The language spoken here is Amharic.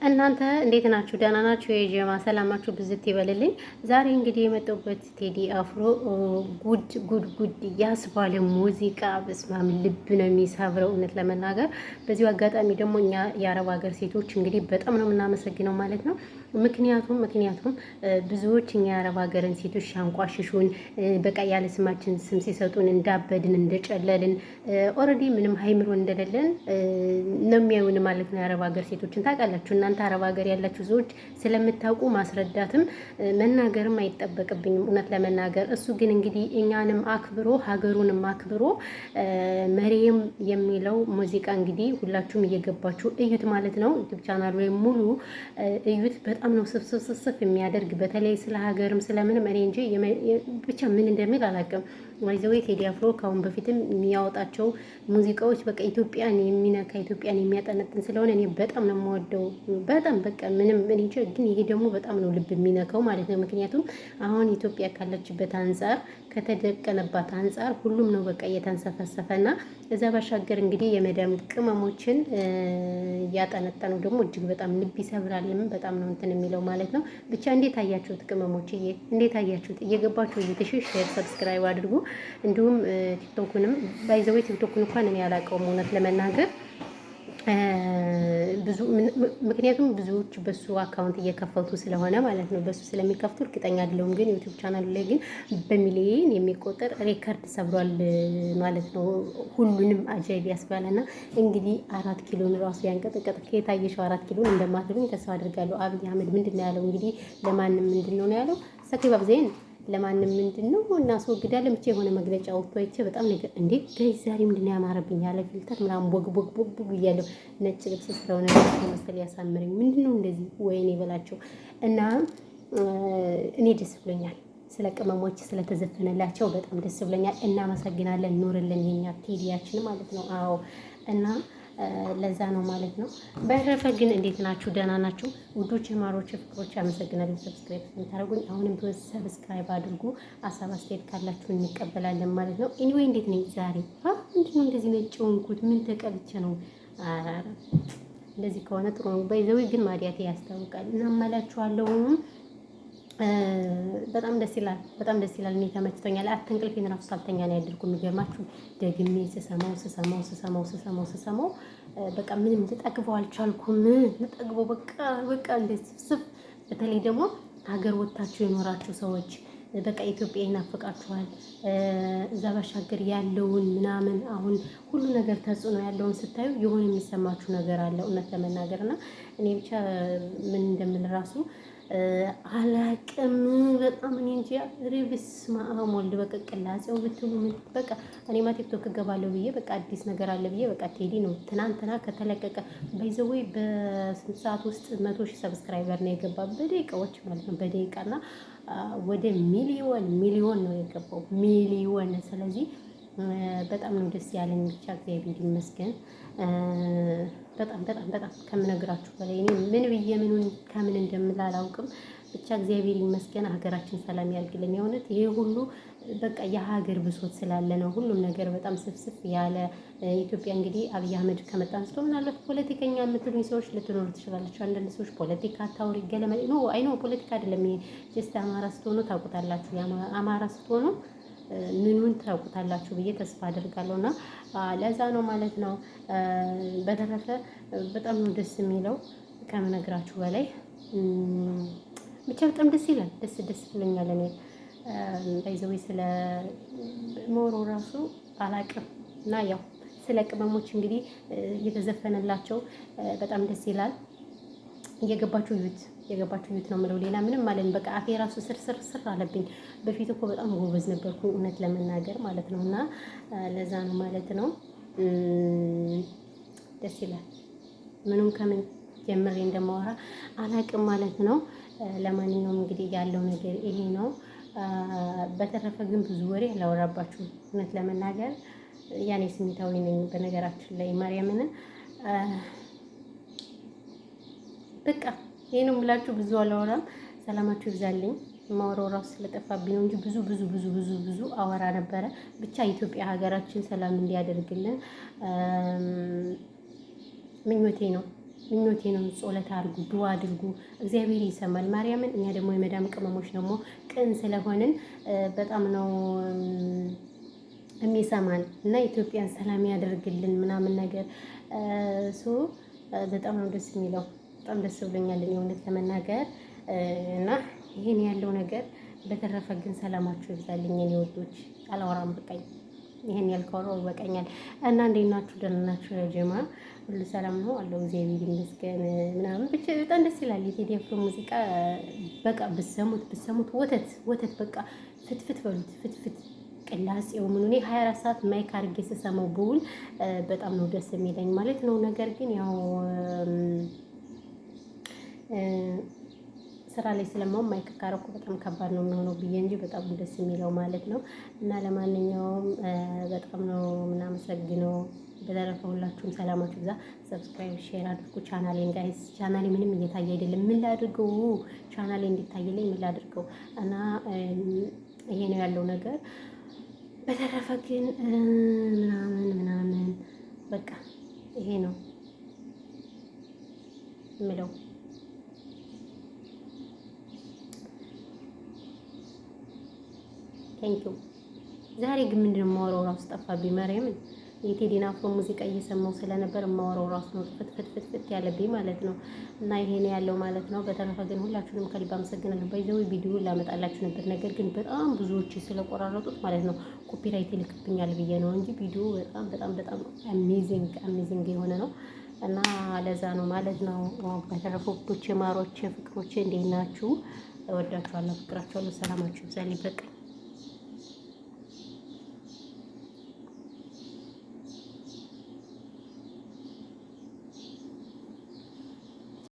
እናንተ እንዴት ናችሁ? ደህና ናችሁ? የጀማ ሰላማችሁ ብዝት ይበልልኝ። ዛሬ እንግዲህ የመጣሁበት ቴዲ አፍሮ ጉድ ጉድ ጉድ ያስባለ ሙዚቃ በስማም ልብ ነው የሚሰብረው እውነት ለመናገር። በዚሁ አጋጣሚ ደግሞ እኛ የአረብ ሀገር ሴቶች እንግዲህ በጣም ነው የምናመሰግነው ማለት ነው። ምክንያቱም ብዙዎች እኛ የአረብ ሀገርን ሴቶች ሲያንቋሽሹን በቃ ያለ ስማችን ስም ሲሰጡን እንዳበድን እንደጨለልን ኦልሬዲ ምንም ሀይምሮ እንደሌለን ነው የሚያዩን ማለት ነው። የአረብ ሀገር ሴቶችን ታውቃላችሁ እናንተ አረብ ሀገር ያላችሁ ሰዎች ስለምታውቁ ማስረዳትም መናገርም አይጠበቅብኝም እውነት ለመናገር። እሱ ግን እንግዲህ እኛንም አክብሮ ሀገሩንም አክብሮ መሪም የሚለው ሙዚቃ እንግዲህ ሁላችሁም እየገባችሁ እዩት ማለት ነው። ዩቲዩብ ቻናል ወይ ሙሉ እዩት። በጣም ነው ስፍስፍ የሚያደርግ በተለይ ስለ ሀገርም ስለምንም እኔ እንጂ ብቻ ምን እንደሚል አላውቅም። ወይዘዌ ቴዲ አፍሮ ካሁን በፊትም የሚያወጣቸው ሙዚቃዎች በቃ ኢትዮጵያን የሚነካ ኢትዮጵያን የሚያጠነጥን ስለሆነ እኔ በጣም ነው የምወደው። በጣም በቃ ምንም እኔ እንጃ፣ ግን ይሄ ደግሞ በጣም ነው ልብ የሚነካው ማለት ነው። ምክንያቱም አሁን ኢትዮጵያ ካለችበት አንጻር ከተደቀነባት አንጻር ሁሉም ነው በቃ እየተንሰፈሰፈና እዛ ባሻገር እንግዲህ የመዳም ቅመሞችን ያጠነጠነው ደግሞ እጅግ በጣም ልብ ይሰብራልም። በጣም ነው እንትን የሚለው ማለት ነው። ብቻ እንዴት አያችሁት ቅመሞችዬ? እንዴት አያችሁት? እየገባችሁ እየተሽሽ ሼር ሰብስክራይብ አድርጉ። እንዲሁም ቲክቶኩንም ባይዘዌ ቲክቶኩን እንኳን እኔ አላውቀውም እውነት ለመናገር ምክንያቱም ብዙዎች በሱ አካውንት እየከፈቱ ስለሆነ ማለት ነው። በሱ ስለሚከፍቱ እርግጠኛ አይደለሁም። ግን ዩቲዩብ ቻናሉ ላይ ግን በሚሊዮን የሚቆጠር ሬከርድ ሰብሯል ማለት ነው። ሁሉንም አጃይብ ያስባለና እንግዲህ 4 ኪሎን ራሱ ያንቀጠቀጥ ከየታየሽው 4 ኪሎን እንደማትሉኝ ተስፋ አድርጋለሁ። አብይ አህመድ ምንድን ነው ያለው? እንግዲህ ለማንም ምንድን ነው ያለው? ሰኪባ ብዜን ለማንም ምንድን ነው እናስወግዳለን ብቻ የሆነ መግለጫ ወጥቶ አይቼ በጣም ነገር እንዴ ጋይ ዛሬ ምንድን ነው ያማረብኝ ያለ ፊልተር ምናምን ቦግ ቦግ ቦግ ቦግ እያለሁ ነጭ ልብስ ስለሆነ መሰል ያሳምረኝ ምንድን ነው እንደዚህ ወይኔ በላቸው። እና እኔ ደስ ብሎኛል ስለ ቅመሞች ስለተዘፈነላቸው በጣም ደስ ብሎኛል። እናመሰግናለን። ኑርልን የኛ ቴዲያችን ማለት ነው። አዎ እና ለዛ ነው ማለት ነው። በተረፈ ግን እንዴት ናችሁ? ደህና ናችሁ ውዶች፣ ማሮች፣ ፍቅሮች? አመሰግናለሁ ሰብስክራይብ ስለምታደርጉኝ። አሁንም ቢሆን ሰብስክራይብ አድርጉ። ሀሳብ አስተያየት ካላችሁ እንቀበላለን ማለት ነው። ኤኒዌይ እንዴት ነኝ ዛሬ? ምንድን ነው እንደዚህ ነጭ ሆንኩት? ምን ተቀብቼ ነው? እንደዚህ ከሆነ ጥሩ ነው። ባይዘዌ ግን ማዲያቴ ያስታውቃል። እናማላችኋለሁ። በጣም ደስ ይላል። በጣም ደስ ይላል። እኔ ተመችቶኛል። አትንቅልፌን ራሱ ሳልተኛ ነው ያደርኩ። የሚገርማችሁ ደግሜ ስሰማው በቃ ምንም ልጠግበው አልቻልኩም። ልጠግበው በቃ እንደዚህ ስፍ። በተለይ ደግሞ ሀገር ወጥታችሁ የኖራችሁ ሰዎች በቃ ኢትዮጵያ ይናፍቃችኋል። እዛ ባሻገር ያለውን ምናምን አሁን ሁሉ ነገር ተጽዕኖ ያለውን ስታዩ የሆነ የሚሰማችሁ ነገር አለ እውነት ለመናገር እና እኔ ብቻ ምን እንደምን ራሱ አላቅም። በጣም እኔ እንጃ ሪብስ ማአም ወልድ በቃ ቅላጼው ብትሉ በቃ እኔማ ቲክቶክ እገባለሁ ብዬ በቃ አዲስ ነገር አለ ብዬ በቃ ቴዲ ነው ትናንትና ከተለቀቀ ባይዘዌይ በስንት ሰዓት ውስጥ 100,000 ሰብስክራይበር ነው የገባ በደቂቃዎች ማለት ነው። በደቂቃና ወደ ሚሊዮን ነው የገባው ሚሊዮን። ስለዚህ በጣም ነው ደስ ያለኝ። ብቻ እግዚአብሔር ይመስገን። በጣም ከምነግራችሁ በላይ እኔ ምን ብዬ ምኑን ከምን እንደምል አላውቅም። ብቻ እግዚአብሔር ይመስገን። ሀገራችን ሰላም ያርግልን። የእውነት ይሄ ሁሉ በቃ የሀገር ብሶት ስላለ ነው ሁሉም ነገር በጣም ስፍስፍ ያለ። ኢትዮጵያ እንግዲህ አብይ አህመድ ከመጣ አንስቶ ምናልባት ፖለቲከኛ የምትሉኝ ሰዎች ልትኖሩ ትችላላችሁ። አንዳንድ ሰዎች ፖለቲካ ታውሪ ገለመ ኖ አይኖ ፖለቲካ አይደለም ይሄ ጀስት አማራ ስትሆኑ ታውቁታላችሁ። አማራ ስትሆኑ ምኑን ታውቁታላችሁ ብዬ ተስፋ አደርጋለሁ። እና ለዛ ነው ማለት ነው። በተረፈ በጣም ነው ደስ የሚለው ከምነግራችሁ በላይ ብቻ በጣም ደስ ይላል። ደስ ብሎኛል። እኔ ባይዘዌ ስለ ሞሮ ራሱ አላቅም እና ያው ስለ ቅመሞች እንግዲህ እየተዘፈነላቸው በጣም ደስ ይላል። እየገባችሁ ዩት ነው የምለው። ሌላ ምንም ማለት ነው። በቃ አፌ ራሱ ስር አለብኝ። በፊት እኮ በጣም ጎበዝ ነበርኩ እውነት ለመናገር ማለት ነው። እና ለዛ ነው ማለት ነው። ደስ ይላል። ምኑም ከምን ጀምሬ እንደማወራ አላቅም ማለት ነው። ለማንኛውም እንግዲህ ያለው ነገር ይሄ ነው። በተረፈ ግን ብዙ ወሬ አላወራባችሁም እውነት ለመናገር ያኔ ስሜታዊ ነኝ በነገራችን ላይ ማርያምን በቃ ይሄን ብላችሁ ብዙ አላወራም። ሰላማችሁ ይብዛልኝ። ማወራው ራሱ ስለጠፋብኝ ነው እንጂ ብዙ አወራ ነበረ። ብቻ ኢትዮጵያ ሀገራችን ሰላም እንዲያደርግልን ምኞቴ ነው። ምኞቴ ነው። ጸሎት አድርጉ፣ ዱዓ አድርጉ፣ እግዚአብሔር ይሰማል ማርያምን። እኛ ደግሞ የመዳም ቅመሞች ደግሞ ቅን ስለሆንን በጣም ነው የሚሰማን እና ኢትዮጵያን ሰላም ያደርግልን ምናምን ነገር በጣም ነው ደስ የሚለው። በጣም ደስ ብሎኛል እውነት ለመናገር እና ይሄን ያለው ነገር። በተረፈ ግን ሰላማችሁ ይብዛልኝ የኔ ወዶች። አላወራም በቃኝ። ይሄን ያልከወራው ይበቃኛል። እና እንዴት ናችሁ? ደህና ናችሁ? ጀማ ሁሉ ሰላም ነው አለው። እግዚአብሔር ይመስገን ምናምን ብቻ በጣም ደስ ይላል። የቴዲ አፍሮ ሙዚቃ በቃ ብሰሙት ወተት በቃ ፍትፍት በሉት ፍትፍት ቅላጼው ምኑ እኔ 24 ሰዓት ማይክ አድርጌ ስሰማው ብውል በጣም ነው ደስ የሚለኝ ማለት ነው። ነገር ግን ያው ስራ ላይ ስለማው ማይክ ካረኩ በጣም ከባድ ነው የሚሆነው ብዬ እንጂ በጣም ደስ የሚለው ማለት ነው። እና ለማንኛውም በጣም ነው የምናመሰግነው። በተረፈ ሁላችሁም ሰላማችሁ ብዛ። ሰብስክራይብ ሼር አድርጉ ቻናሌን ጋይስ። ቻናሌ ምንም እየታየ አይደለም። ምን ላድርገው? ቻናሌ እንዲታየልኝ ምን ላድርገው? እና ይሄ ነው ያለው ነገር። በተረፈ ግን ምናምን በቃ ይሄ ነው የምለው። ቴንኪው። ዛሬ ግን ምንድን ነው የማወራው ራሱ ጠፋብኝ። ማርያምን የቴዲን አፍሮ ሙዚቃ እየሰማው ስለነበር የማወራው ራሱ ነው ፍትፍት ያለብኝ ማለት ነው። እና ይሄ ነው ያለው ማለት ነው። በተረፈ ግን ሁላችሁንም ከልብ አመሰግናለሁ። ባይዘው ቪዲዮ ላመጣላችሁ ነበር፣ ነገር ግን በጣም ብዙዎች ስለቆራረጡት ማለት ነው ኮፒራይት ይልክብኛል ብዬ ነው እንጂ ቪዲዮ በጣም አሜዚንግ የሆነ ነው እና ለዛ ነው ማለት ነው። በተረፈ ውዶቼ፣ ማሮቼ፣ ፍቅሮቼ እንዴት ናችሁ? እወዳችኋለሁ፣ ፍቅራችኋለሁ። ሰላማችሁ ይብዛልኝ። በቃ